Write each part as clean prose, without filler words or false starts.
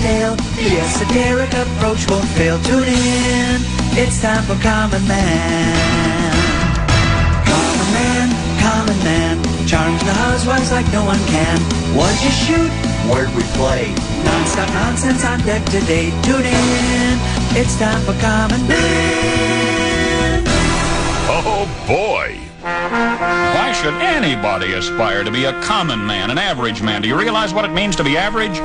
tale. The esoteric approach won't fail. Tune in, it's time for Common Man. Common man, charms the housewives like no one can. What'd you shoot? Where'd we play? Non-stop nonsense on deck today. Tune in, it's time for Common Man. Oh boy! Why should anybody aspire to be a common man, an average man? Do you realize what it means to be average?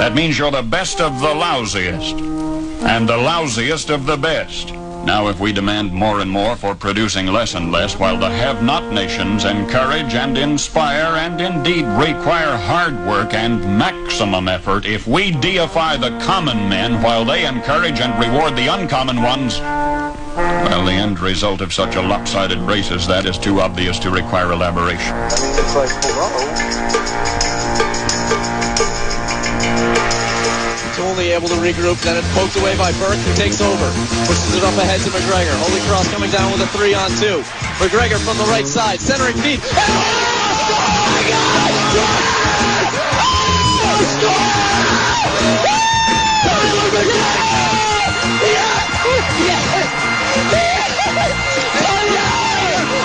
That means you're the best of the lousiest, and the lousiest of the best. Now, if we demand more and more for producing less and less, while the have-not nations encourage and inspire and indeed require hard work and maximum effort, if we deify the common men while they encourage and reward the uncommon ones, well, the end result of such a lopsided race as that is too obvious to require elaboration. I mean, it's like, only able to regroup, then it's poked away by Burke, who takes over. Pushes it up ahead to McGregor. Holy Cross coming down with a 3-on-2. McGregor from the right side, centering feed. Oh,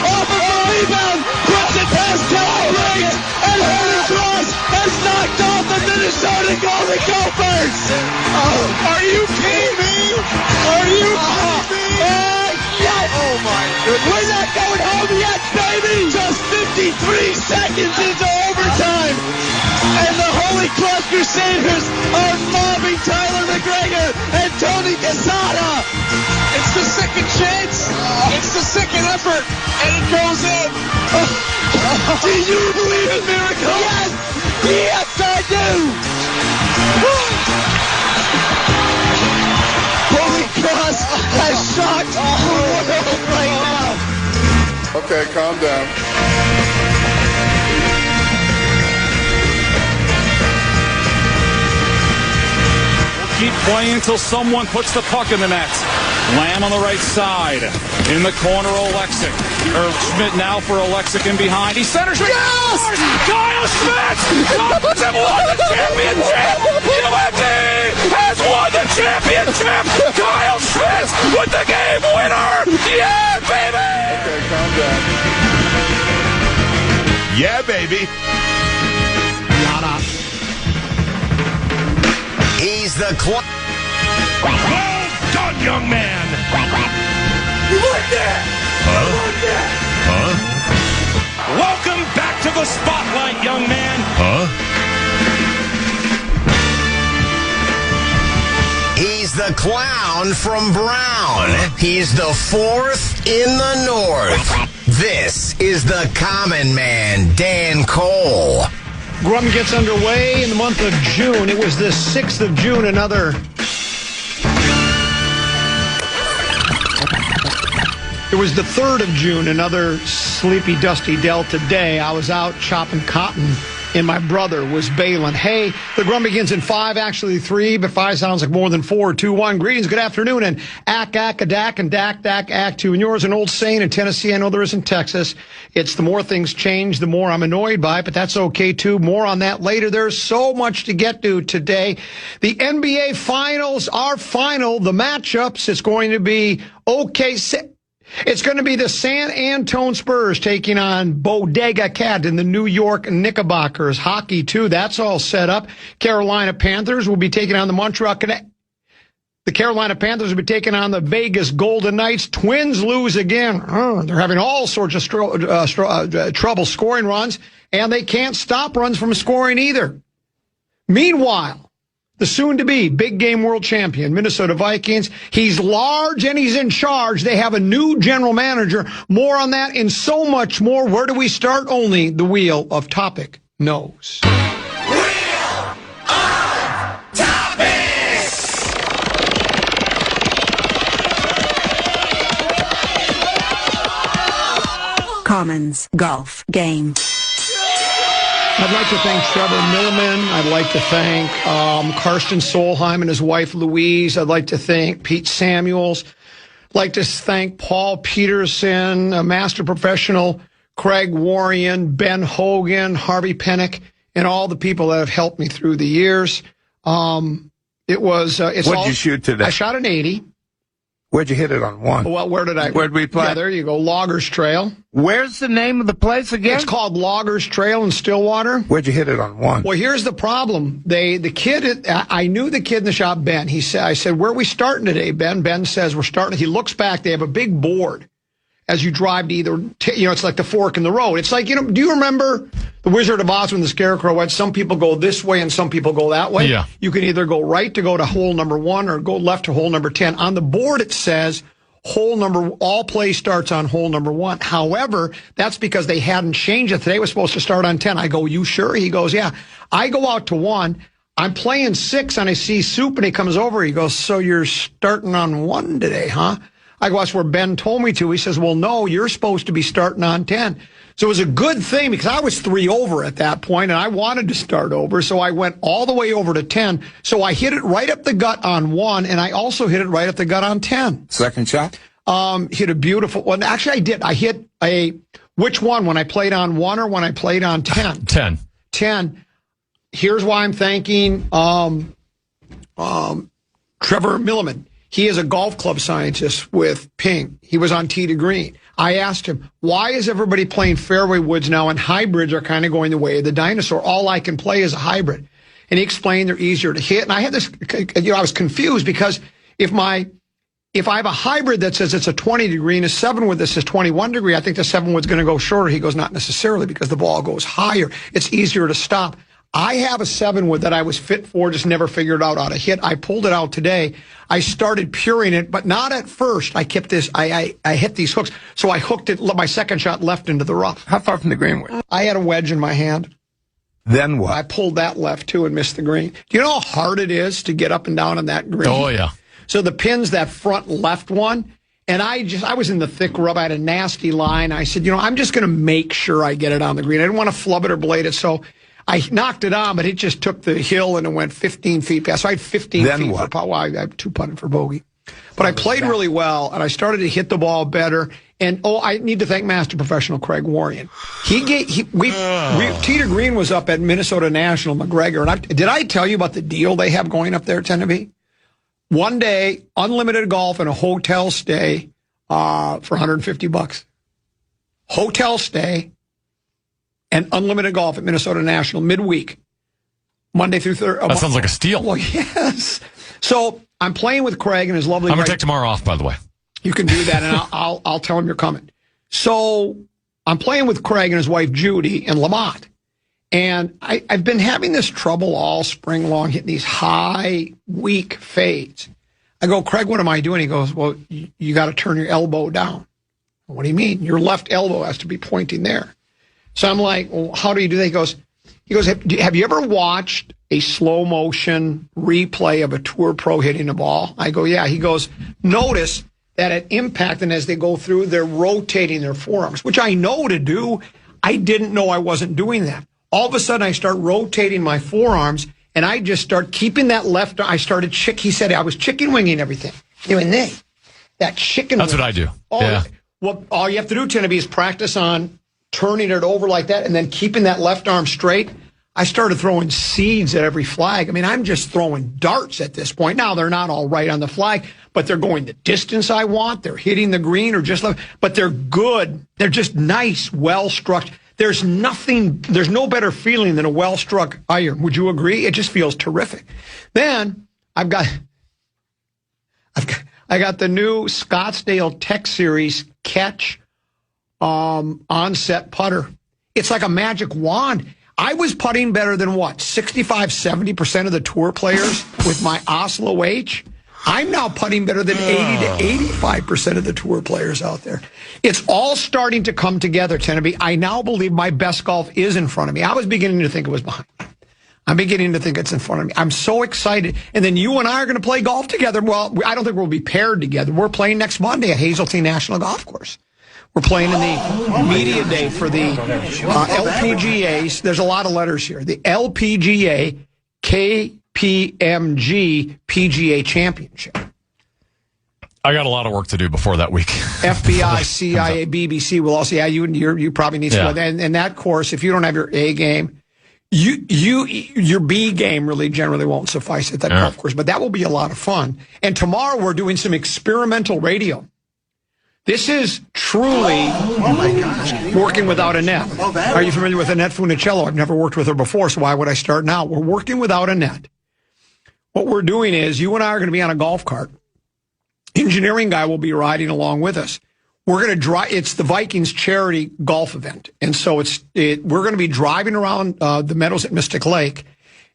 off of the rebound, puts it past Kelly Riggs, and Holy Cross has knocked off the Minnesota Golden Gophers! Are you kidding me? Are you kidding me? Yes! Oh my goodness. We're not going home yet, baby! Just 53 seconds into overtime! And the Holy Cross Crusaders are mobbing Tyler McGregor and Tony Quesada! It's the second chance! It's the second effort! And it goes in! Do you believe in miracles? Yes! Yes, I do! Holy Cross has shocked the world right now! Okay, calm down. Keep playing until someone puts the puck in the net. Lamb on the right side. In the corner, Oleksic. Schmidt now for Oleksic in behind. He centers. Yes! Kyle Schmidt! Dolphins have won the championship! UND has won the championship! Kyle Schmidt with the game winner! Yeah, baby! Okay, calm down. Yeah, baby. Yada. He's the Well done, young man. You like that? Huh? You like that? Huh? Welcome back to the spotlight, young man. Huh? He's the clown from Brown. He's the fourth in the North. This is the common man, Dan Cole. Grum gets underway in the month of June. It was the 6th of June, another... It was the 3rd of June, another sleepy, dusty Delta day. I was out chopping cotton, and my brother was bailing. Hey, the Grum begins in 5, actually 3, but 5 sounds like more than 4. 2, 1. Greetings, good afternoon, and ack-ack-a-dack, and dack-dack, ack to. And yours, an old saying in Tennessee, I know there is in Texas. It's the more things change, the more I'm annoyed by it, but that's okay, too. More on that later. There's so much to get to today. The NBA Finals are final. The matchups, it's going to be OKC. It's going to be the San Antonio Spurs taking on Bodega Cat and the New York Knickerbockers. Hockey, too. That's all set up. Carolina Panthers will be taking on the Montreal Canadiens. The Carolina Panthers will be taking on the Vegas Golden Knights. Twins lose again. They're having all sorts of trouble scoring runs, and they can't stop runs from scoring either. Meanwhile, the soon-to-be big game world champion, Minnesota Vikings, he's large and he's in charge. They have a new general manager. More on that and so much more. Where do we start? Only the Wheel of Topic knows. Wheel of Topics! Commons Golf Game. I'd like to thank Trevor Milliman. I'd like to thank Karsten Solheim and his wife Louise. I'd like to thank Pete Samuels. I'd like to thank Paul Peterson, a master professional, Craig Warrion, Ben Hogan, Harvey Pennick, and all the people that have helped me through the years. It was. What'd you shoot today? I shot an 80. Where'd you hit it on one? Well, Where'd we play? Yeah, there you go. Loggers Trail. Where's the name of the place again? It's called Loggers Trail in Stillwater. Where'd you hit it on one? Well, here's the problem. I knew the kid in the shop, Ben. I said, where are we starting today, Ben? Ben says, we're starting. He looks back. They have a big board as you drive to either, it's like the fork in the road. It's like, do you remember the Wizard of Oz when the Scarecrow went? Some people go this way and some people go that way. Yeah. You can either go right to go to hole number 1 or go left to hole number 10. On the board, it says all play starts on hole number 1. However, that's because they hadn't changed it. Today was supposed to start on 10. I go, you sure? He goes, yeah. I go out to 1. I'm playing 6 and I see Soup and he comes over. He goes, so you're starting on 1 today, huh? I go, that's where Ben told me to. He says, well, no, you're supposed to be starting on 10. So it was a good thing because I was 3 over at that point and I wanted to start over. So I went all the way over to 10. So I hit it right up the gut on 1 and I also hit it right up the gut on 10. Second shot? Hit a beautiful one. Actually, I did. I hit which one? When I played on 1 or when I played on 10? 10. 10. Here's why I'm thanking Trevor Milliman. He is a golf club scientist with Ping. He was on tee to green. I asked him, why is everybody playing fairway woods now and hybrids are kind of going the way of the dinosaur? All I can play is a hybrid. And he explained they're easier to hit. And I had this, I was confused because if I have a hybrid that says it's a 20 degree and a 7 wood that says 21 degree, I think the 7 wood's going to go shorter. He goes, not necessarily because the ball goes higher. It's easier to stop. I have a 7 wood that I was fit for, just never figured out how to hit. I pulled it out today. I started puring it, but not at first. I kept this, I hit these hooks. So I hooked it, my second shot left into the rough. How far from the green were you? I had a wedge in my hand. Then what? I pulled that left too and missed the green. Do you know how hard it is to get up and down on that green? Oh, yeah. So the pin's that front left one. And I was in the thick rub. I had a nasty line. I said, I'm just going to make sure I get it on the green. I didn't want to flub it or blade it. So I knocked it on, but it just took the hill and it went 15 feet past. So I had 15 then feet what? for power. I had 2 putting for bogey. But I played really well, and I started to hit the ball better. And, I need to thank Master Professional Craig Warrion. Teeter Green was up at Minnesota National, McGregor. And did I tell you about the deal they have going up there at Tennessee? One day, unlimited golf and a hotel stay for $150. Hotel stay and unlimited golf at Minnesota National midweek, Monday through Thursday. That sounds like a steal. Well, yes. So I'm playing with Craig and his lovely I'm going wife. to take tomorrow off, by the way. You can do that, and I'll tell him you're coming. So I'm playing with Craig and his wife Judy in Lamont. And I've been having this trouble all spring long, hitting these high, weak fades. I go, Craig, what am I doing? He goes, well, you got to turn your elbow down. What do you mean? Your left elbow has to be pointing there. So I'm like, well, how do you do that? He goes, have you ever watched a slow motion replay of a tour pro hitting a ball? I go, yeah. He goes, notice that at impact and as they go through, they're rotating their forearms, which I know to do. I didn't know I wasn't doing that. All of a sudden, I start rotating my forearms, and I just start keeping that left. I started he said I was chicken winging everything. Doing that chicken That's wing. what I do. Oh, yeah. Well, all you have to do, Tennessee, is practice on turning it over like that and then keeping that left arm straight. I started throwing seeds at every flag. I mean, I'm just throwing darts at this point. Now, they're not all right on the flag, but they're going the distance I want. They're hitting the green or just left, but they're good. They're just nice, well-struck. There's no better feeling than a well-struck iron. Would you agree? It just feels terrific. Then I got the new Scottsdale Tech Series Catch onset putter. It's like a magic wand. I was putting better than 65, 70% of the tour players with my Oslo H. I'm now putting better than 80 to 85% of the tour players out there. It's all starting to come together, Tennessee. I now believe my best golf is in front of me. I was beginning to think it was behind me. I'm beginning to think it's in front of me. I'm so excited. And then you and I are going to play golf together. Well, I don't think we'll be paired together. We're playing next Monday at Hazeltine National Golf Course. We're playing in the media day for the LPGA. There's a lot of letters here. The LPGA KPMG PGA Championship. I got a lot of work to do before that week. FBI, CIA, BBC will also, you probably need some. And that course, if you don't have your A game, Your B game really generally won't suffice at that golf course, but that will be a lot of fun. And tomorrow we're doing some experimental radio. This is truly working without a net. Are you familiar with Annette Funicello? I've never worked with her before, so why would I start now? We're working without a net. What we're doing is you and I are going to be on a golf cart. Engineering guy will be riding along with us. We're going to drive. It's the Vikings charity golf event, and so we're going to be driving around the meadows at Mystic Lake.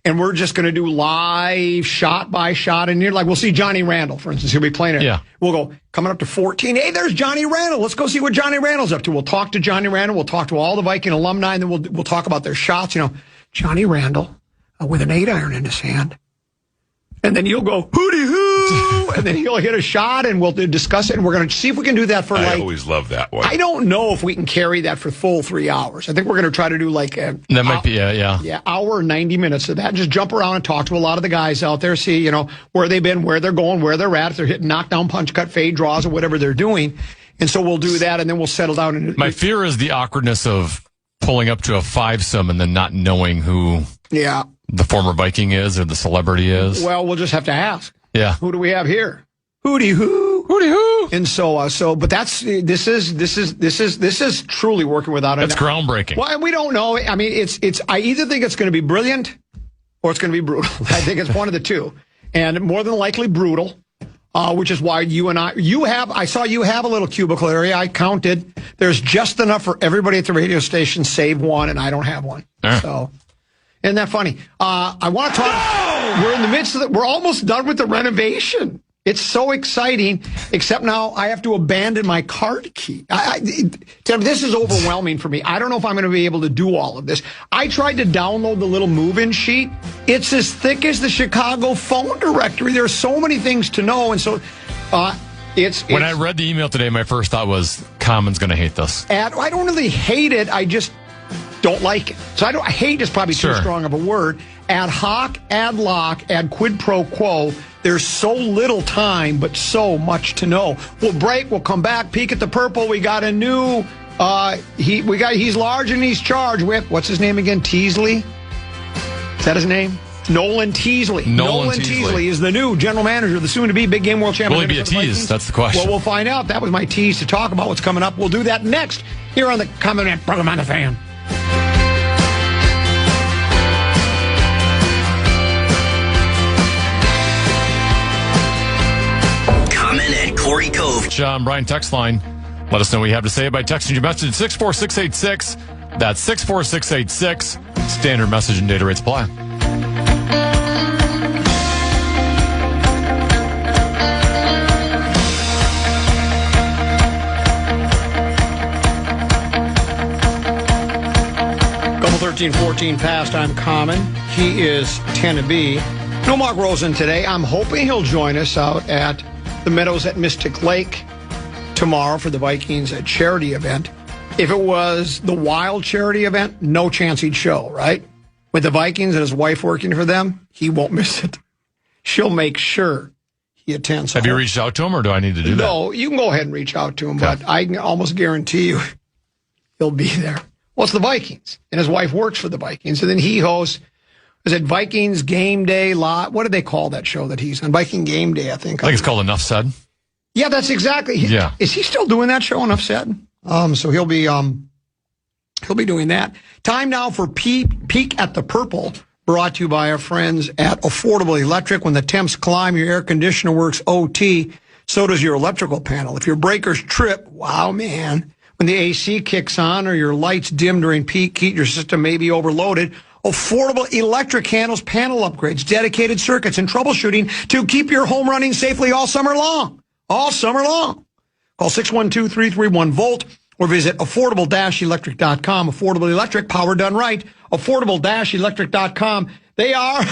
And we're just going to do live shot by shot. And you're like, we'll see Johnny Randall, for instance. He'll be playing it. Yeah. We'll go, coming up to 14. Hey, there's Johnny Randall. Let's go see what Johnny Randall's up to. We'll talk to Johnny Randall. We'll talk to all the Viking alumni. And then we'll talk about their shots. You know, Johnny Randall with an 8-iron in his hand. And then you'll go, hooty hoo. And then he'll hit a shot and we'll discuss it. And we're going to see if we can do that for I always love that one. I don't know if we can carry that for full 3 hours. I think we're going to try to do like that might be, hour, 90 minutes of that. Just jump around and talk to a lot of the guys out there. See, you know, where they've been, where they're going, where they're at. If they're hitting knockdown, punch, cut, fade, draws, or whatever they're doing. And so we'll do that and then we'll settle down. My fear is the awkwardness of pulling up to a fivesome and then not knowing who the former Viking is or the celebrity is. Well, we'll just have to ask. Yeah. Who do we have here? Hooty hoo. Hooty hoo. And but this is truly working without a net. That's groundbreaking. Well, and we don't know. I mean, I either think it's going to be brilliant or it's going to be brutal. I think it's one of the two. And more than likely brutal, which is why I saw you have a little cubicle area. I counted. There's just enough for everybody at the radio station, save one, and I don't have one. So, isn't that funny? I want to talk. No! We're in the midst of we're almost done with the renovation. It's so exciting, except now I have to abandon my card key. This is overwhelming for me. I don't know if I'm going to be able to do all of this. I tried to download the little move-in sheet. It's as thick as the Chicago phone directory. There are so many things to know, and so when I read the email today, my first thought was, Common's going to hate this. I don't really hate it. I just don't like it. So hate is probably too strong of a word. Ad hoc, ad loc, ad quid pro quo. There's so little time, but so much to know. We'll break. We'll come back. Peek at the purple. We got a new. He's large and he's charged with what's his name again? Teasley. Is that his name? Nolan Teasley. Nolan Teasley is the new general manager of the soon-to-be Big Game World Champion. Will he be a tease? That's the question. Well, we'll find out. That was my tease to talk about what's coming up. We'll do that next here on the Common Man program on the Fan. Corey Cove. John Bryan text line. Let us know what you have to say by texting your message 64686. That's 64686. Standard message and data rates apply. Couple 13-14 pastime common. He is Tennessee. No Mark Rosen today. I'm hoping he'll join us out at the Meadows at Mystic Lake tomorrow for the Vikings charity event. If it was the Wild charity event, no chance he'd show, right? With the Vikings and his wife working for them, he won't miss it. She'll make sure he attends. Have you reached out to him, or do I need to do that? No, you can go ahead and reach out to him, but I can almost guarantee you he'll be there. Well, it's the Vikings, and his wife works for the Vikings, and then he hosts. Is it Vikings Game Day? What do they call that show that he's on? Viking Game Day, I think. I think it's called Enough Said. Yeah, that's exactly. Yeah. Is he still doing that show, Enough Said? So he'll be doing that. Time now for Peek at the Purple, brought to you by our friends at Affordable Electric. When the temps climb, your air conditioner works OT. So does your electrical panel. If your breakers trip, wow, man. When the AC kicks on or your lights dim during peak heat, your system may be overloaded. Affordable Electric handles panel upgrades, dedicated circuits, and troubleshooting to keep your home running safely all summer long. All summer long. Call 612-331-VOLT or visit affordable-electric.com. Affordable Electric, power done right. Affordable-electric.com. They are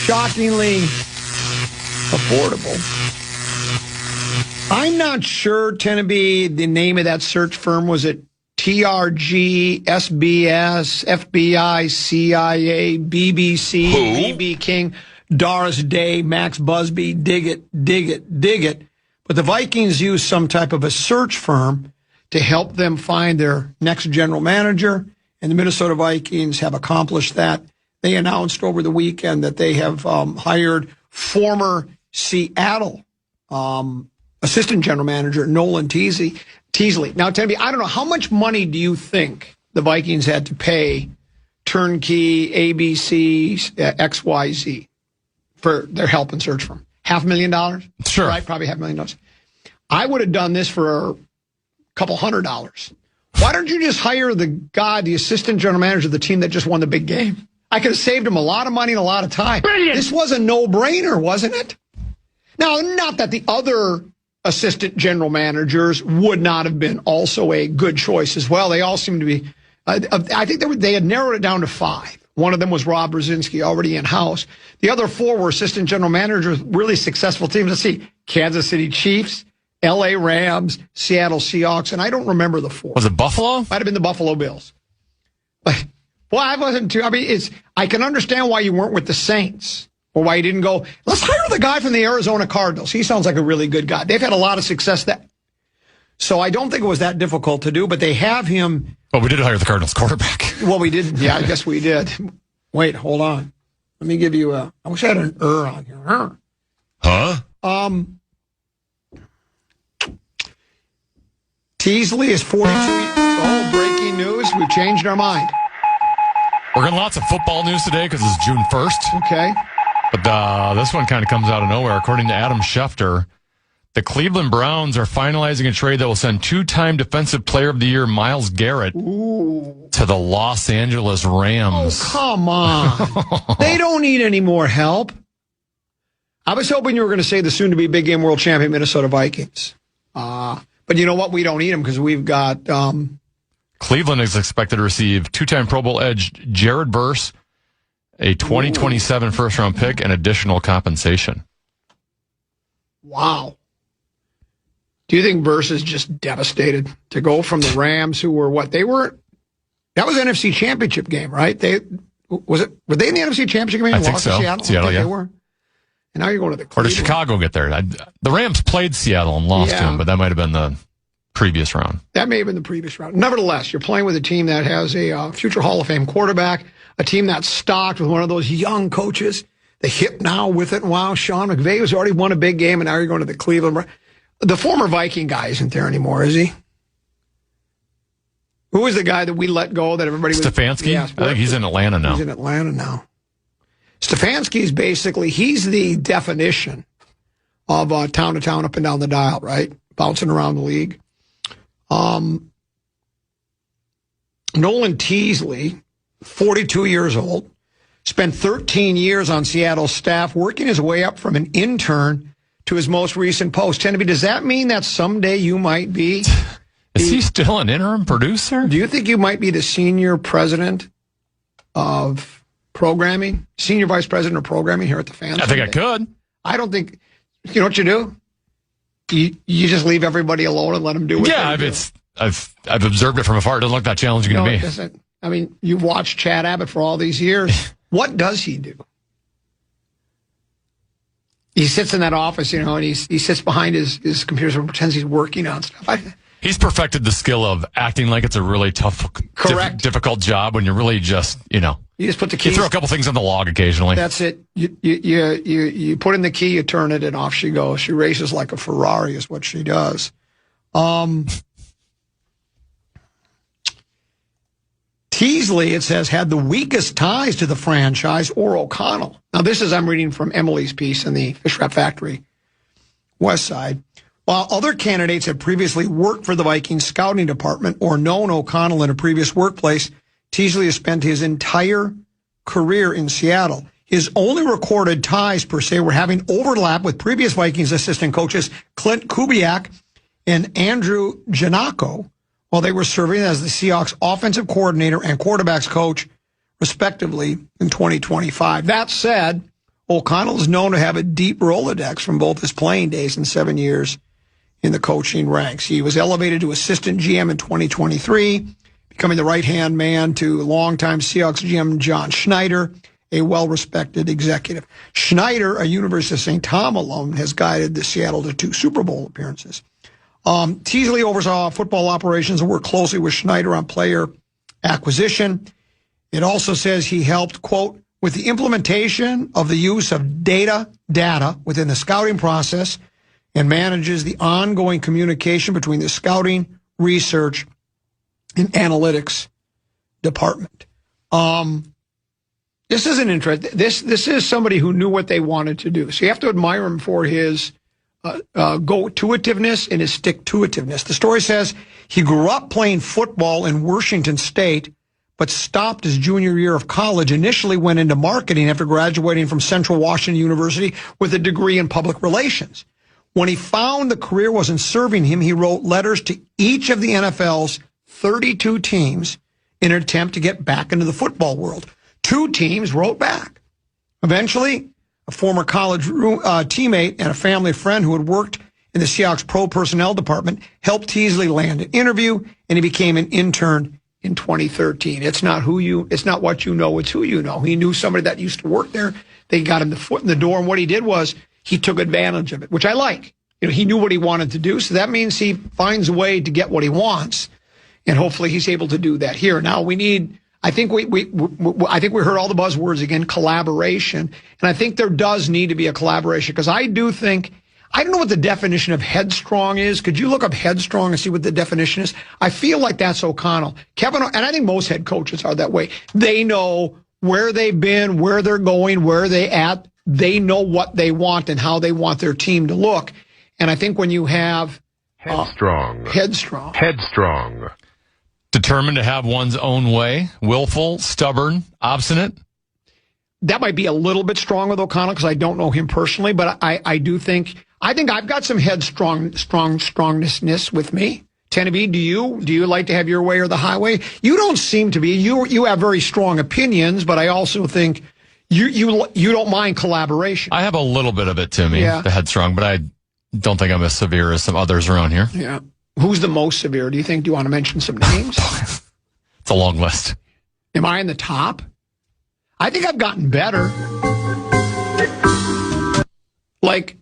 shockingly affordable. I'm not sure, Tennessee, the name of that search firm. Was it TRG, SBS, FBI, CIA, BBC, BB King, Doris Day, Max Busby, dig it. But the Vikings use some type of a search firm to help them find their next general manager And the Minnesota Vikings have accomplished that. They announced over the weekend that they have hired former Seattle assistant general manager Nolan Teasley. Now, tell me, I don't know, how much money do you think the Vikings had to pay Turnkey, ABC, XYZ for their help and search firm? $500,000? Sure. Right, probably $500,000. I would have done this for a couple $100. Why don't you just hire the assistant general manager of the team that just won the big game? I could have saved him a lot of money and a lot of time. Brilliant. This was a no-brainer, wasn't it? Now, not that the other assistant general managers would not have been also a good choice as well. They all seem to be, I think they had narrowed it down to 5. One of them was Rob Brzezinski, already in-house. The other 4 were assistant general managers, really successful teams. Let's see, Kansas City Chiefs, L.A. Rams, Seattle Seahawks, and I don't remember the 4. Was it Buffalo? Might have been the Buffalo Bills. But, well, I wasn't too, I can understand why you weren't with the Saints, or why you didn't go, let's hire the guy from the Arizona Cardinals. He sounds like a really good guy. They've had a lot of success there. So I don't think it was that difficult to do, but they have him. Well, we did hire the Cardinals quarterback. Well, we did. Yeah, I guess we did. Wait, hold on. Let me give you I wish I had an on here. Huh? Teasley is 42. Oh, breaking news. We've changed our mind. We're getting lots of football news today because it's June 1st. Okay. But this one kind of comes out of nowhere. According to Adam Schefter, the Cleveland Browns are finalizing a trade that will send 2-time Defensive Player of the Year Myles Garrett to the Los Angeles Rams. Oh, come on. They don't need any more help. I was hoping you were going to say the soon-to-be big game world champion Minnesota Vikings. But you know what? We don't need them because we've got... Cleveland is expected to receive 2-time Pro Bowl edge Jared Verse, a 2027 first-round pick, and additional compensation. Wow. Do you think Verse is just devastated to go from the Rams, who were what? They were... That was an NFC Championship game, right? Were they in the NFC Championship game? I think so. Seattle, yeah. They were. And now you're going to the Cleveland. Or did Chicago get there? The Rams played Seattle and lost to them, but that might have been the previous round. That may have been the previous round. Nevertheless, you're playing with a team that has a future Hall of Fame quarterback, a team that's stocked with one of those young coaches, the hip now with it. Wow, Sean McVay has already won a big game, and now you're going to the Cleveland. The former Viking guy isn't there anymore, is he? Who was the guy that we let go that everybody was... Stefanski? I think he's in Atlanta now. He's in Atlanta now. Stefanski is basically, he's the definition of town to town, up and down the dial, right? Bouncing around the league. Nolan Teasley, 42 years old, spent 13 years on Seattle's staff, working his way up from an intern to his most recent post. Does that mean that someday you might be... Is he still an interim producer? Do you think you might be the senior president of programming, senior vice president of programming here at the Fan? I think I could. I don't think... You know what you do? You just leave everybody alone and let them do what they do. I've observed it from afar. It doesn't look that challenging to me. It doesn't. I mean, you've watched Chad Abbott for all these years. What does he do? He sits in that office, and he sits behind his computer and pretends he's working on stuff. He's perfected the skill of acting like it's a really tough, difficult job when you're really just, You just put the key. You throw a couple things on the log occasionally. That's it. You put in the key, you turn it, and off she goes. She races like a Ferrari is what she does. Teasley, it says, had the weakest ties to the franchise or O'Connell. Now, this is, I'm reading from Emily's piece in the Fish Wrap Factory West Side. While other candidates had previously worked for the Vikings scouting department or known O'Connell in a previous workplace, Teasley has spent his entire career in Seattle. His only recorded ties, per se, were having overlap with previous Vikings assistant coaches Clint Kubiak and Andrew Janako, while they were serving as the Seahawks offensive coordinator and quarterbacks coach, respectively, in 2025. That said, O'Connell is known to have a deep Rolodex from both his playing days and 7 years in the coaching ranks. He was elevated to assistant GM in 2023, becoming the right-hand man to longtime Seahawks GM John Schneider, a well-respected executive. Schneider, a University of St. Tom alum, has guided the Seattle to 2 Super Bowl appearances. Teasley oversaw football operations and worked closely with Schneider on player acquisition. It also says he helped, quote, with the implementation of the use of data within the scouting process and manages the ongoing communication between the scouting, research, and analytics department. This is an interest. This is somebody who knew what they wanted to do. So you have to admire him for his go-to-itiveness and his stick-to-itiveness. The story says he grew up playing football in Washington State, but stopped his junior year of college, initially went into marketing after graduating from Central Washington University with a degree in public relations. When he found the career wasn't serving him, he wrote letters to each of the NFL's 32 teams in an attempt to get back into the football world. 2 teams wrote back. Eventually, a former college teammate and a family friend who had worked in the Seahawks pro personnel department helped Teasley land an interview, and he became an intern in 2013. It's not what you know, it's who you know. He knew somebody that used to work there. They got him the foot in the door, and what he did was he took advantage of it, which I like. He knew what he wanted to do, so that means he finds a way to get what he wants, and hopefully he's able to do that here. Now I think we heard all the buzzwords again, collaboration, and I think there does need to be a collaboration, because I don't know what the definition of headstrong is. Could you look up headstrong and see what the definition is? I feel like that's O'Connell. Kevin, and I think most head coaches are that way. They know where they've been, where they're going, where they at. They know what they want and how they want their team to look. And I think when you have headstrong. Determined to have one's own way, willful, stubborn, obstinate. That might be a little bit strong with O'Connell because I don't know him personally, but I think I've got some strongness with me. Teneby, do you like to have your way or the highway? You don't seem to be. You have very strong opinions, but I also think you don't mind collaboration. I have a little bit of it to me, the headstrong, but I don't think I'm as severe as some others around here. Yeah. Who's the most severe, do you think? Do you want to mention some names? It's a long list. Am I in the top? I think I've gotten better. Like,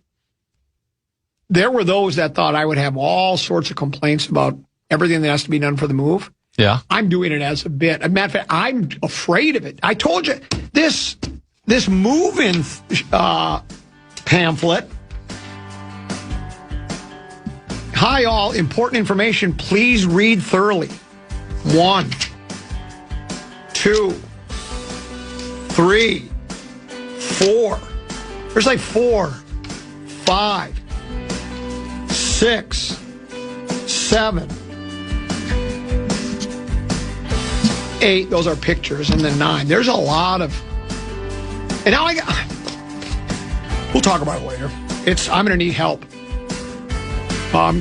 there were those that thought I would have all sorts of complaints about everything that has to be done for the move. Yeah. I'm doing it as a bit. As a matter of fact, I'm afraid of it. I told you, this move-in pamphlet. Hi, all. Important information. Please read thoroughly. 1, 2, 3, 4. There's like 4, 5, 6, 7, 8. Those are pictures, and then 9. There's a lot of. And now we'll talk about it later. I'm going to need help.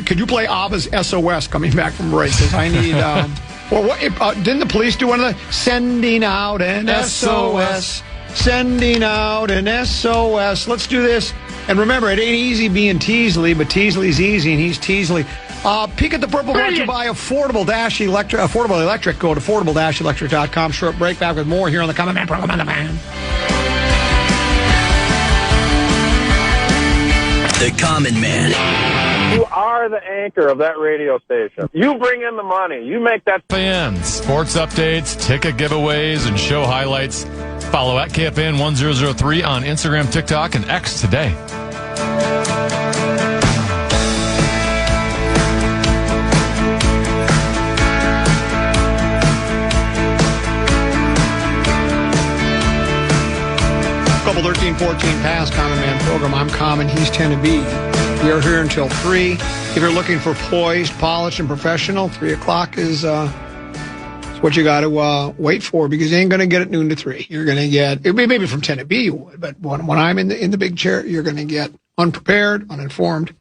Could you play ABBA's SOS coming back from break? Because I need. Didn't the police do one of the sending out an SOS? Sending out an SOS. Let's do this. And remember, it ain't easy being Teasley, but Teasley's easy, and he's Teasley. Peek at the Purple brought to you by Affordable Electric. Go to affordable-electric.com. Short break, back with more here on the Common Man program on the Man. The Common Man. You are the anchor of that radio station. You bring in the money. You make that. KFAN, sports updates, ticket giveaways, and show highlights. Follow at KFAN 1003 on Instagram, TikTok, and X today. Couple 13-14 past Common Man program. I'm Common. He's Teneby. We are here until 3. If you're looking for poised, polished, and professional, 3 o'clock is what you got to wait for, because you ain't going to get it noon to 3. You're going to get, maybe from 10 to B you would, but when I'm in the big chair, you're going to get unprepared, uninformed,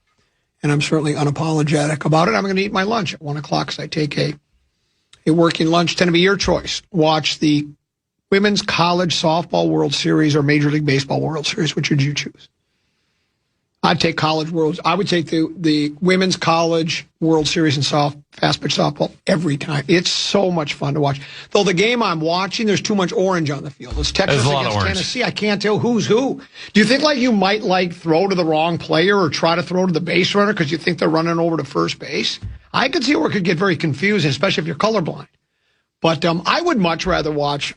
and I'm certainly unapologetic about it. I'm going to eat my lunch at 1 o'clock because I take a working lunch. 10 to be your choice. Watch the Women's College Softball World Series or Major League Baseball World Series. Which would you choose? I'd take College World. I would take the Women's College World Series in fast pitch softball every time. It's so much fun to watch. Though the game I'm watching, there's too much orange on the field. It's Texas against Tennessee. I can't tell who's who. Do you think you might throw to the wrong player or try to throw to the base runner because you think they're running over to first base? I could see where it could get very confusing, especially if you're colorblind. But I would much rather watch.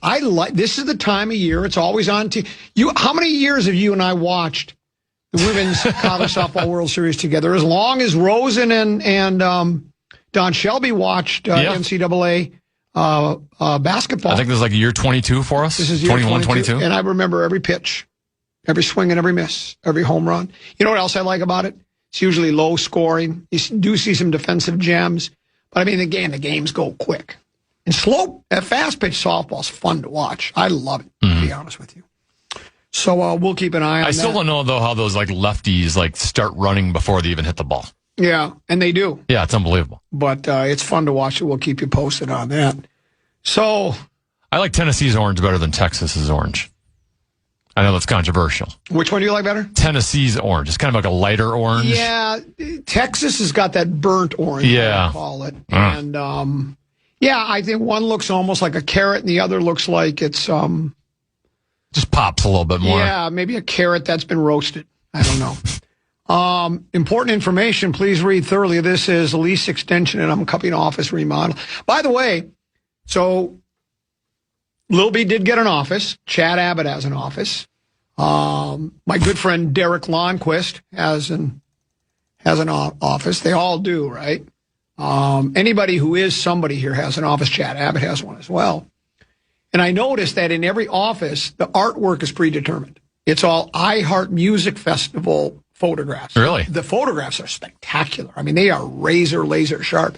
This is the time of year. It's always on TV. How many years have you and I watched the Women's College Softball World Series together? As long as Rosen and Don Shelby watched NCAA basketball. I think this is like year 22 for us. This is year 21, 22. And I remember every pitch, every swing and every miss, every home run. You know what else I like about it? It's usually low scoring. You do see some defensive gems. But, I mean, again, the games go quick. And fast-pitch softball is fun to watch. I love it, to be honest with you. So we'll keep an eye on that. I still don't know, though, how those lefties start running before they even hit the ball. Yeah, and they do. Yeah, it's unbelievable. But it's fun to watch it. We'll keep you posted on that. So I like Tennessee's orange better than Texas's orange. I know that's controversial. Which one do you like better? Tennessee's orange. It's kind of like a lighter orange. Yeah, Texas has got that burnt orange, I call it. And, I think one looks almost like a carrot and the other looks like it's... just pops a little bit more. Yeah, maybe a carrot that's been roasted. I don't know. Important information. Please read thoroughly. This is a lease extension and I'm copying office remodel. By the way, so Lil B did get an office. Chad Abbott has an office. My good friend Derek Lonnquist has an office. They all do, right? Anybody who is somebody here has an office. Chad Abbott has one as well. And I noticed that in every office, the artwork is predetermined. It's all iHeart Music Festival photographs. Really? The photographs are spectacular. I mean, they are laser sharp.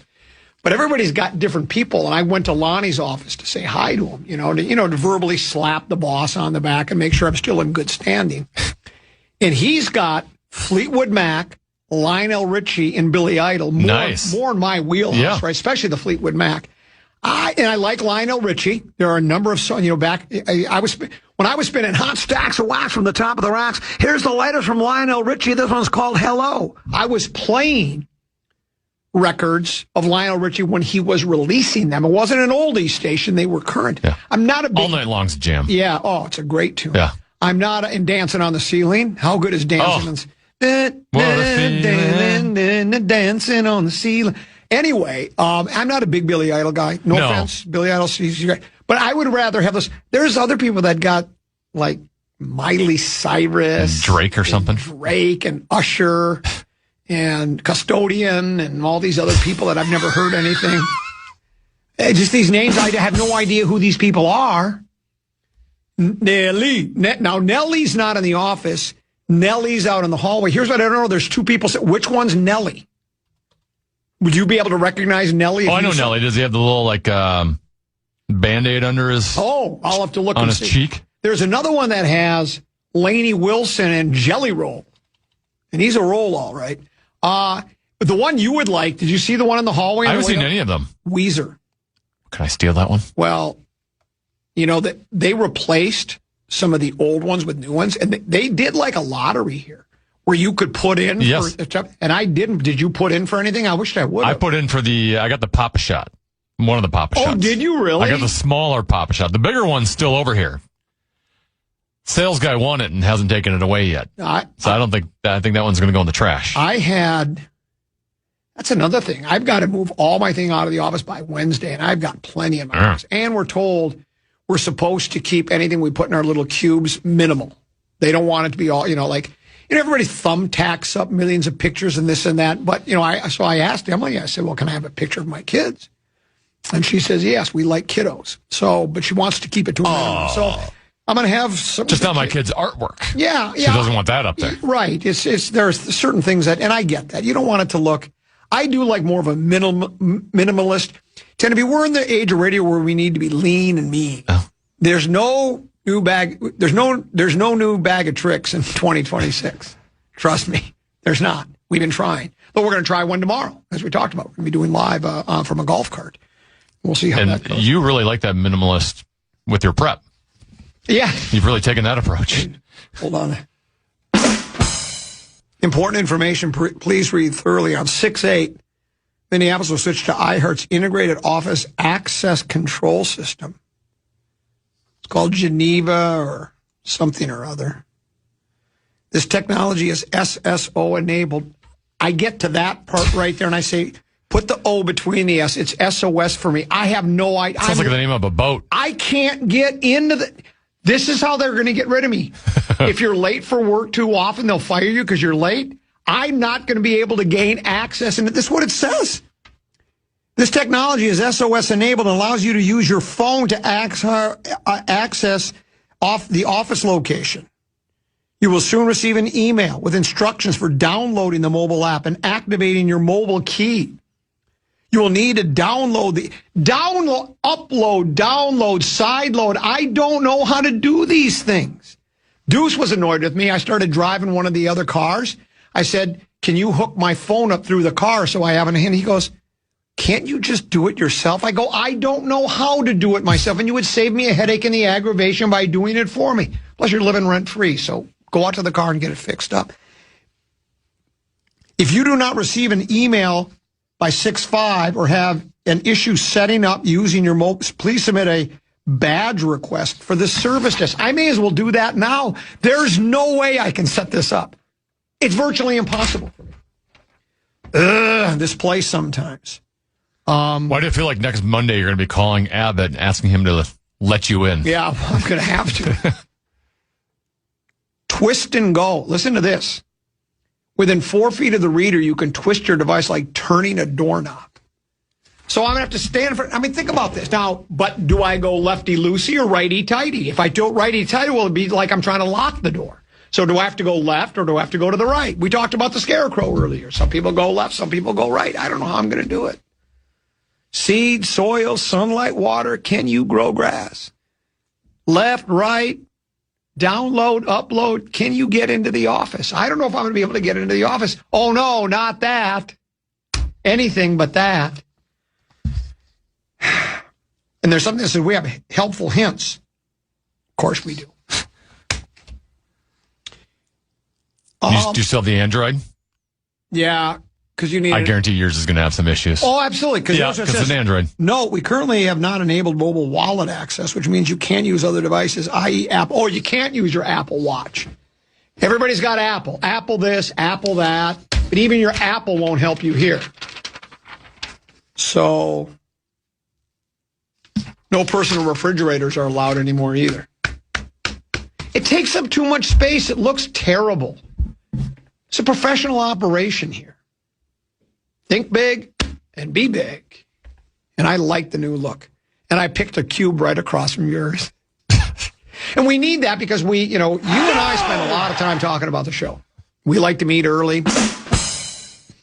But everybody's got different people, and I went to Lonnie's office to say hi to him, to verbally slap the boss on the back and make sure I'm still in good standing. And he's got Fleetwood Mac, Lionel Richie, and Billy Idol. More in my wheelhouse, right? Especially the Fleetwood Mac. I like Lionel Richie. There are a number of songs, when I was spinning hot stacks of wax from the top of the racks. Here's the latest from Lionel Richie. This one's called Hello. I was playing records of Lionel Richie when he was releasing them. It wasn't an oldies station. They were current. Yeah. I'm not a big... All Night Long's a jam. Yeah. Oh, it's a great tune. Yeah. I'm not in Dancing on the Ceiling. How good is Dancing on the Dancing on the Ceiling. Anyway, I'm not a big Billy Idol guy. No offense. Billy Idol, he's great. But I would rather have this. There's other people that got, like, Miley Cyrus. Drake or something. Drake and Usher and Custodian and all these other people that I've never heard anything. Just these names, I have no idea who these people are. Nelly. Now, Nelly's not in the office. Nelly's out in the hallway. Here's what I don't know. There's two people. Which one's Nelly? Would you be able to recognize Nelly? Oh, I know Nelly. Does he have the little, Band-Aid under his... Oh, I'll have to look on and his see. cheek? There's another one that has Lainey Wilson and Jelly Roll. And he's a roll, all right. The one you would like, did you see the one in the hallway? I haven't seen any of them. Weezer. Can I steal that one? Well, they replaced some of the old ones with new ones, and they did like a lottery here where you could put in. Yes. And I didn't. Did you put in for anything? I wished I would have. I put in for I got the Papa Shot. One of the Papa Shots. Oh, did you really? I got the smaller Papa Shot. The bigger one's still over here. Sales guy won it and hasn't taken it away yet. I think that one's going to go in the trash. That's another thing. I've got to move all my thing out of the office by Wednesday, and I've got plenty in my office. And we're told we're supposed to keep anything we put in our little cubes minimal. They don't want it to be all, everybody thumbtacks up millions of pictures and this and that. But, so I asked Emily, I said, well, can I have a picture of my kids? And she says, yes, we like kiddos. So, but she wants to keep it to a minimum. So I'm going to have some. Just not my kids' artwork. Yeah. She doesn't want that up there. Right. There's certain things and I get that. You don't want it to look. I do like more of a minimalist. We're in the age of radio where we need to be lean and mean. Oh. There's no new bag of tricks in 2026. Trust me. There's not. We've been trying. But we're going to try one tomorrow, as we talked about. We're going to be doing live from a golf cart. We'll see how that goes. You really like that minimalist with your prep. Yeah. You've really taken that approach. Hold on. Important information, please read thoroughly. On 6/8, Minneapolis will switch to iHeart's integrated office access control system. It's called Geneva or something or other. This technology is SSO enabled. I get to that part right there and I say, Put the O between the S. It's SOS for me. I have no idea. Sounds like the name of a boat. I can't get into the... This is how they're going to get rid of me. If you're late for work too often, they'll fire you because you're late. I'm not going to be able to gain access. And this is what it says. This technology is SOS enabled and allows you to use your phone to access off the office location. You will soon receive an email with instructions for downloading the mobile app and activating your mobile key. You will need to upload, download, sideload. I don't know how to do these things. Deuce was annoyed with me. I started driving one of the other cars. I said, can you hook my phone up through the car so I have it in hand? He goes, can't you just do it yourself? I go, I don't know how to do it myself. And you would save me a headache and the aggravation by doing it for me. Plus, you're living rent-free, so go out to the car and get it fixed up. If you do not receive an email by 6/5 or have an issue setting up using your mobile, please submit a badge request for the service desk. I may as well do that now. There's no way I can set this up. It's virtually impossible for me. This place sometimes. Why do you feel like next Monday you're going to be calling Abbott and asking him to let you in? Yeah, I'm going to have to. Twist and go. Listen to this. Within 4 feet of the reader, you can twist your device like turning a doorknob. So I'm going to have to stand for, think about this. Now, but do I go lefty-loosey or righty-tighty? If I do righty-tighty, well, it'd be like I'm trying to lock the door. So do I have to go left or do I have to go to the right? We talked about the scarecrow earlier. Some people go left, some people go right. I don't know how I'm going to do it. Seed, soil, sunlight, water. Can you grow grass? Left, right, download, upload. Can you get into the office? I don't know if I'm going to be able to get into the office. Oh, no, not that. Anything but that. And there's something that says we have helpful hints. Of course we do. Do you still have the Android? Yeah, because you need. I guarantee yours is going to have some issues. Oh, absolutely. Because it's an Android. No, we currently have not enabled mobile wallet access, which means you can't use other devices, i.e. Apple. Or you can't use your Apple Watch. Everybody's got Apple. Apple this, Apple that. But even your Apple won't help you here. So, no personal refrigerators are allowed anymore either. It takes up too much space. It looks terrible. It's a professional operation here. Think big and be big. And I like the new look. And I picked a cube right across from yours. And we need that because you and I spend a lot of time talking about the show. We like to meet early. Does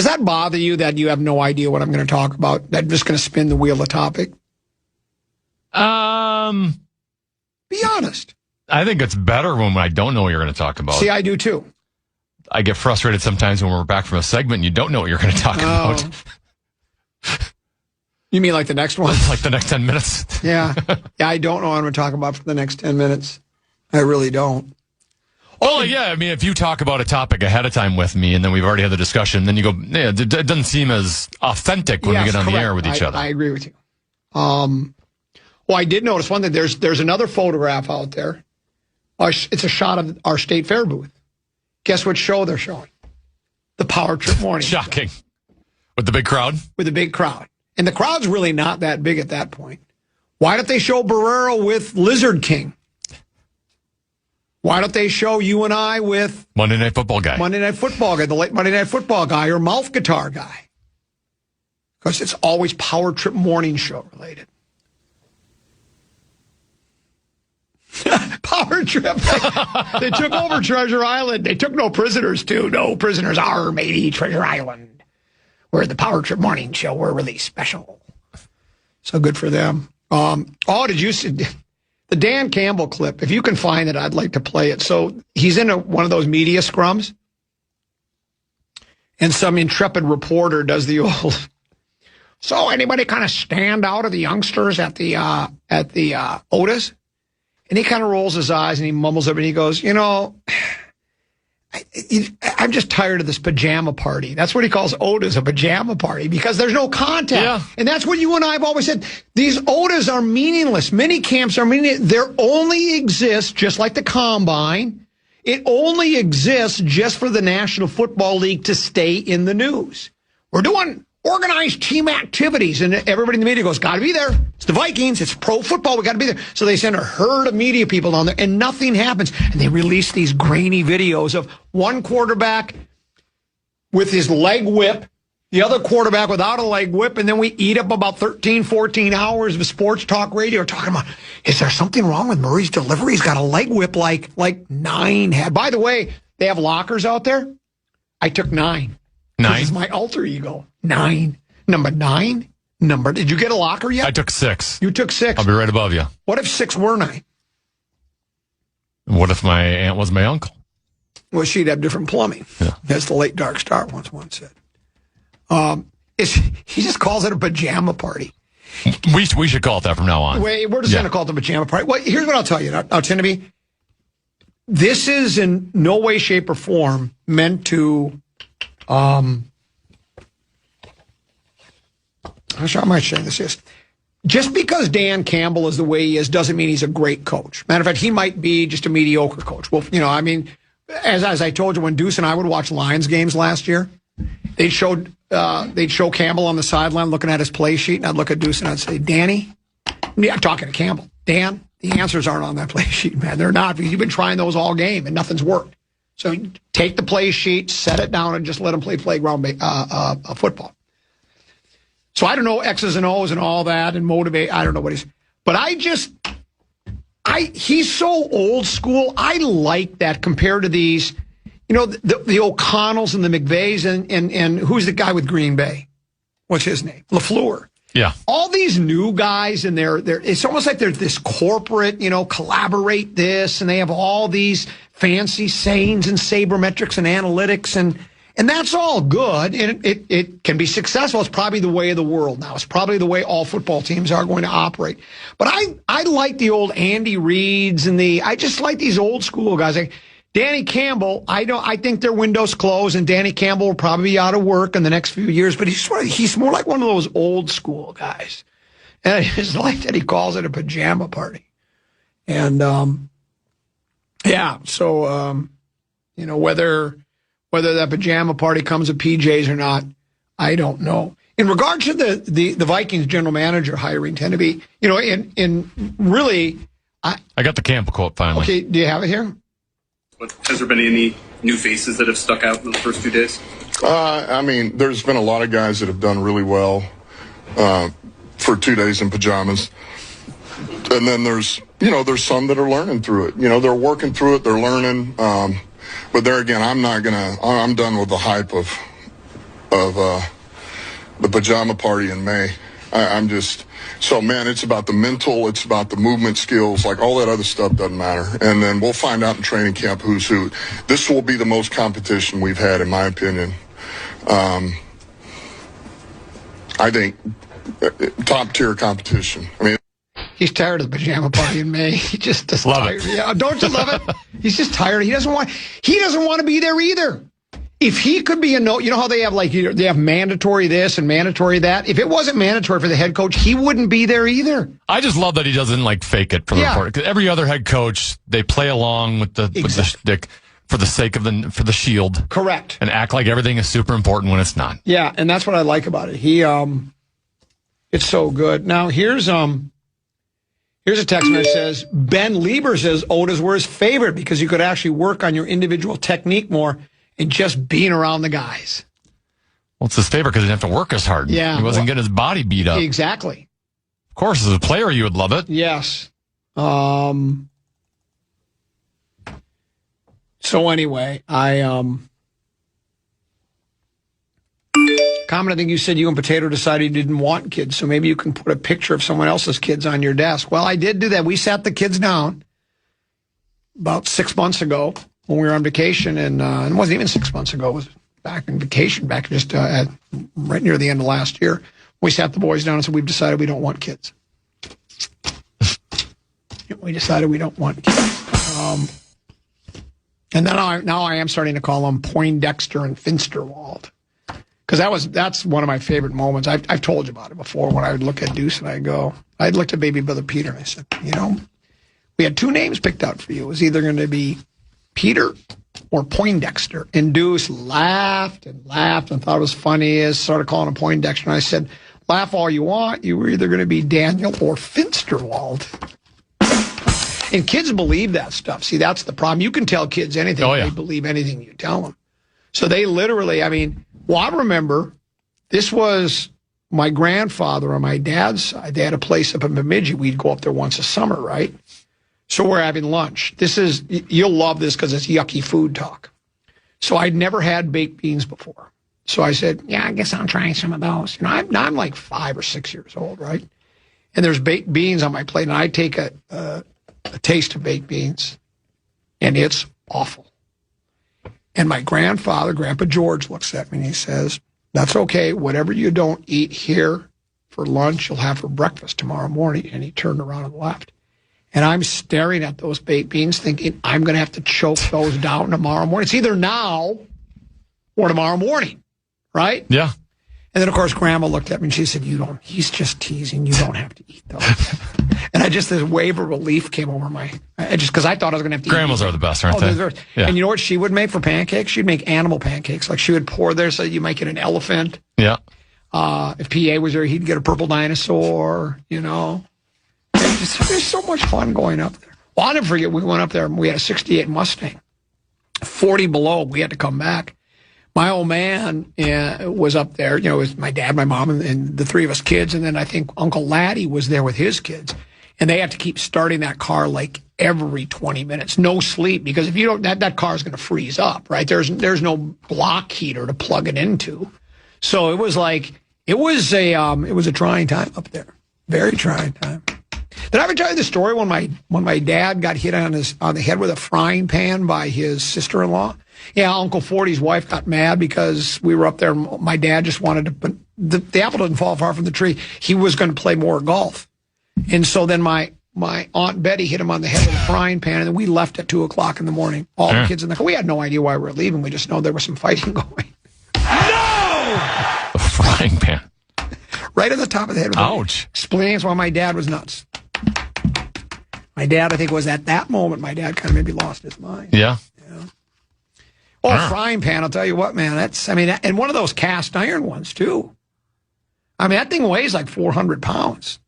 that bother you that you have no idea what I'm going to talk about? That I'm just going to spin the wheel of topic? Be honest. I think it's better when I don't know what you're going to talk about. See, I do too. I get frustrated sometimes when we're back from a segment and you don't know what you're going to talk about. You mean like the next one? Like the next 10 minutes? Yeah, I don't know what I'm going to talk about for the next 10 minutes. I really don't. Well, yeah, if you talk about a topic ahead of time with me and then we've already had the discussion, then you go, yeah, it doesn't seem as authentic when we get on the air with each other. I agree with you. Well, I did notice one thing. There's another photograph out there. It's a shot of our State Fair booth. Guess what show they're showing? The Power Trip Morning. Shocking. With the big crowd? With the big crowd. And the crowd's really not that big at that point. Why don't they show Barrero with Lizard King? Why don't they show you and I with... Monday Night Football guy. Monday Night Football guy, the late Monday Night Football guy or mouth guitar guy. Because it's always Power Trip Morning Show related. Power Trip. They took over Treasure Island. They took no prisoners, too. No prisoners are maybe Treasure Island. We're the Power Trip Morning Show. We're really special. So good for them. Did you see the Dan Campbell clip? If you can find it, I'd like to play it. So he's in one of those media scrums, and some intrepid reporter does the old. So anybody kind of stand out of the youngsters at the Otis? And he kind of rolls his eyes and he mumbles up and he goes, I'm just tired of this pajama party. That's what he calls Otis, a pajama party, because there's no contact. Yeah. And that's what you and I have always said. These Otis are meaningless. Mini camps are meaningless. They only exist, just like the Combine. It only exists just for the National Football League to stay in the news. We're doing organized team activities. And everybody in the media goes, got to be there. It's the Vikings. It's pro football. We got to be there. So they send a herd of media people down there, and nothing happens. And they release these grainy videos of one quarterback with his leg whip, the other quarterback without a leg whip, and then we eat up about 13, 14 hours of sports talk radio talking about, is there something wrong with Murray's delivery? He's got a leg whip like 9 had. By the way, they have lockers out there. I took 9. 9? This is my alter ego. 9. Number 9? Did you get a locker yet? I took 6. You took 6. I'll be right above you. What if 6 were 9? What if my aunt was my uncle? Well, she'd have different plumbing, as the late Dark Star once said. He just calls it a pajama party. We should call it that from now on. Wait, we're just going to call it the pajama party. Well, here's what I'll tell you. Now, Timothy, this is in no way, shape, or form meant to, how am I saying this is? Just because Dan Campbell is the way he is doesn't mean he's a great coach. Matter of fact, he might be just a mediocre coach. Well, I mean, as I told you, when Deuce and I would watch Lions games last year, they'd show Campbell on the sideline looking at his play sheet, and I'd look at Deuce and I'd say, Danny, I'm talking to Campbell, Dan, the answers aren't on that play sheet, man. They're not, because you've been trying those all game and nothing's worked. So take the play sheet, set it down, and just let them play playground football. So I don't know X's and O's and all that and motivate. I don't know what he's, but he's so old school. I like that compared to these, the O'Connells and the McVays and who's the guy with Green Bay? What's his name? LaFleur. Yeah. All these new guys, and it's almost like they're this corporate, collaborate this, and they have all these fancy sayings and sabermetrics and analytics, and that's all good, and it can be successful. It's probably the way of the world now. It's probably the way all football teams are going to operate. But I like the old Andy Reids I just like these old school guys. Like Danny Campbell, I think their window's closed, and Danny Campbell will probably be out of work in the next few years, but he's more like one of those old school guys. And I just like that he calls it a pajama party. And, whether that pajama party comes with PJs or not, I don't know. In regards to the Vikings general manager hiring, tend to be, in really... I got the Campbell quote finally. Okay, do you have it here? But has there been any new faces that have stuck out in the first few days? There's been a lot of guys that have done really well for 2 days in pajamas. And then there's some that are learning through it. They're working through it, they're learning. But there again, I'm done with the hype of the pajama party in May. It's about the mental, it's about the movement skills, like all that other stuff doesn't matter. And then we'll find out in training camp who's who. This will be the most competition we've had, in my opinion. I think top tier competition. He's tired of the pajama party in May. He just doesn't love tired. it. Yeah, don't you love it? He's just tired. He doesn't want to be there either. If he could be how they have they have mandatory this and mandatory that. If it wasn't mandatory for the head coach, he wouldn't be there either. I just love that he doesn't fake it for the report. Because every other head coach, they play along with the shtick for the sake of the shield. Correct. And act like everything is super important when it's not. Yeah, and that's what I like about it. It's so good. Now here's a text message that says, Ben Lieber says Otis were his favorite because you could actually work on your individual technique more and just being around the guys. Well, it's his favorite because he didn't have to work as hard. Yeah. He wasn't getting his body beat up. Exactly. Of course, as a player, you would love it. Yes. So anyway, Common, I think you said you and Potato decided you didn't want kids, so maybe you can put a picture of someone else's kids on your desk. Well, I did do that. We sat the kids down about 6 months ago when we were on vacation, and it wasn't even 6 months ago. It was back in vacation, back just right near the end of last year. We sat the boys down and said, we've decided we don't want kids. We decided we don't want kids. And then now I am starting to call them Poindexter and Finsterwald. Because that's one of my favorite moments. I've told you about it before when I would look at Deuce and I'd looked at baby brother Peter and I said, we had 2 names picked out for you. It was either going to be Peter or Poindexter. And Deuce laughed and thought it was funny. As started calling him Poindexter. And I said, laugh all you want. You were either going to be Daniel or Finsterwald. And kids believe that stuff. See, that's the problem. You can tell kids anything. They believe anything you tell them. So they literally, I remember this was my grandfather on my dad's side. They had a place up in Bemidji. We'd go up there once a summer, right? So we're having lunch. You'll love this because it's yucky food talk. So I'd never had baked beans before. So I said, yeah, I guess I'll try some of those. I'm like 5 or 6 years old, right? And there's baked beans on my plate, and I take a taste of baked beans, and it's awful. And my grandfather, Grandpa George, looks at me and he says, that's okay. Whatever you don't eat here for lunch, you'll have for breakfast tomorrow morning. And he turned around and left. And I'm staring at those baked beans thinking, I'm going to have to choke those down tomorrow morning. It's either now or tomorrow morning, right? Yeah. And then, of course, Grandma looked at me and she said, he's just teasing. You don't have to eat those. And this wave of relief came over because I thought I was going to have to Grandmas eat. are the best, aren't they? Yeah. And you know what she would make for pancakes? She'd make animal pancakes. Like she would pour there so you might get an elephant. Yeah. If PA was there, he'd get a purple dinosaur, There's so much fun going up there. Well, I'll never forget, we went up there and we had a 68 Mustang. 40 below, we had to come back. My old man was up there, it was my dad, my mom, and the three of us kids. And then I think Uncle Laddie was there with his kids. And they had to keep starting that car like every 20 minutes. No sleep, because if you don't, that car is going to freeze up, right? There's no block heater to plug it into. So it was a trying time up there. Very trying time. Did I ever tell you the story when my dad got hit on the head with a frying pan by his sister-in-law? Yeah, Uncle Forty's wife got mad because we were up there. And my dad just wanted to, but the apple doesn't fall far from the tree. He was going to play more golf. And so then my Aunt Betty hit him on the head with a frying pan, and then we left at 2:00 in the morning. All the kids in the car. We had no idea why we were leaving. We just know there was some fighting going. No! A frying pan. Right on the top of the head. Ouch. Explains why my dad was nuts. My dad, I think, was at that moment, my dad kind of maybe lost his mind. Yeah. Oh, frying pan, I'll tell you what, man. And one of those cast iron ones, too. That thing weighs like 400 pounds.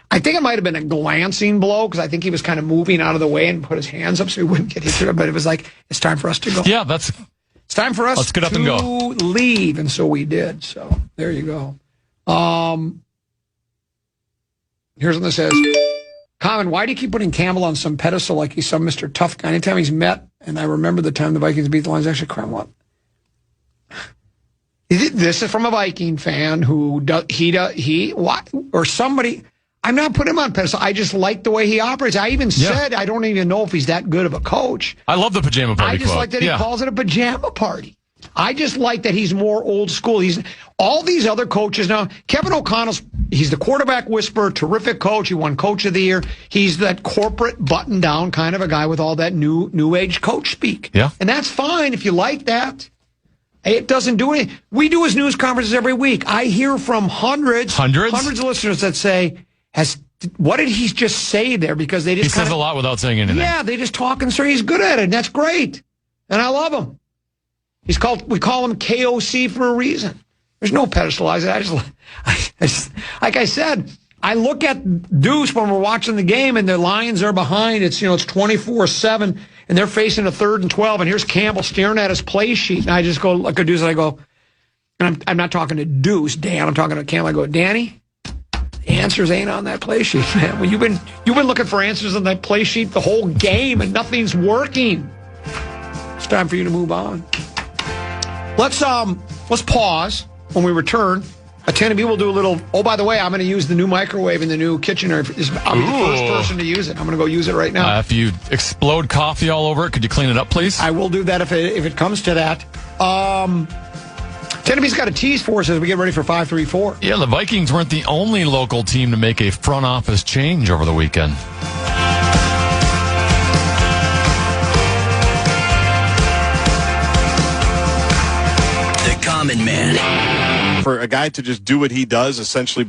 I think it might have been a glancing blow because I think he was kind of moving out of the way and put his hands up so he wouldn't get hit through it. But it was like, it's time for us to go. Yeah, it's time for us let's get up and go. Leave. And so we did. So there you go. Here's what this says. Common, why do you keep putting Campbell on some pedestal like he's some Mr. Tough guy? Anytime he's met, and I remember the time the Vikings beat the Lions, actually, crap, what? This is from a Viking fan who or somebody. I'm not putting him on pedestal. I just like the way he operates. I even said I don't even know if he's that good of a coach. I love the pajama party. I just like that he calls it a pajama party. I just like that he's more old school. He's all these other coaches now. Kevin O'Connell's he's the quarterback whisperer, terrific coach. He won Coach of the Year. He's that corporate button down kind of a guy with all that new age coach speak. Yeah, and that's fine if you like that. It doesn't do anything. We do his news conferences every week. I hear from hundreds of listeners that say, what did he just say there? Because they just says a lot without saying anything. Yeah, they just talk and say he's good at it. And that's great, and I love him. We call him KOC for a reason. There's no pedestalizing. I just, like I said, I look at Deuce when we're watching the game and the Lions are behind. It's 24-7 and they're facing a 3rd and 12. And here's Campbell staring at his play sheet. And I just go look at Deuce and I go, and I'm not talking to Deuce, Dan. I'm talking to Campbell. I go, Danny, the answers ain't on that play sheet, man. Well, you've been looking for answers on that play sheet the whole game and nothing's working. It's time for you to move on. Let's pause. When we return, Attendee will do a little. Oh, by the way, I'm going to use the new microwave in the new kitchen. I'll be the first person to use it. I'm going to go use it right now. If you explode coffee all over it, could you clean it up, please? I will do that if it comes to that. Attendee's got a tease for us as we get ready for 5-3-4. Yeah, the Vikings weren't the only local team to make a front office change over the weekend. Common Man. For a guy to just do what he does, essentially by